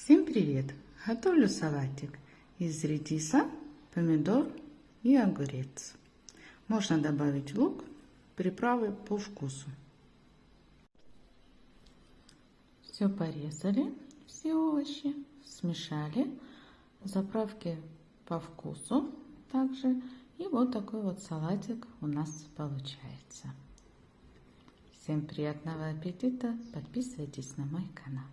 Всем привет! Готовлю салатик из редиса, помидор и огурец. Можно добавить лук, приправы по вкусу. Все порезали, все овощи, смешали, заправки по вкусу также. И вот такой вот салатик у нас получается. Всем приятного аппетита! Подписывайтесь на мой канал.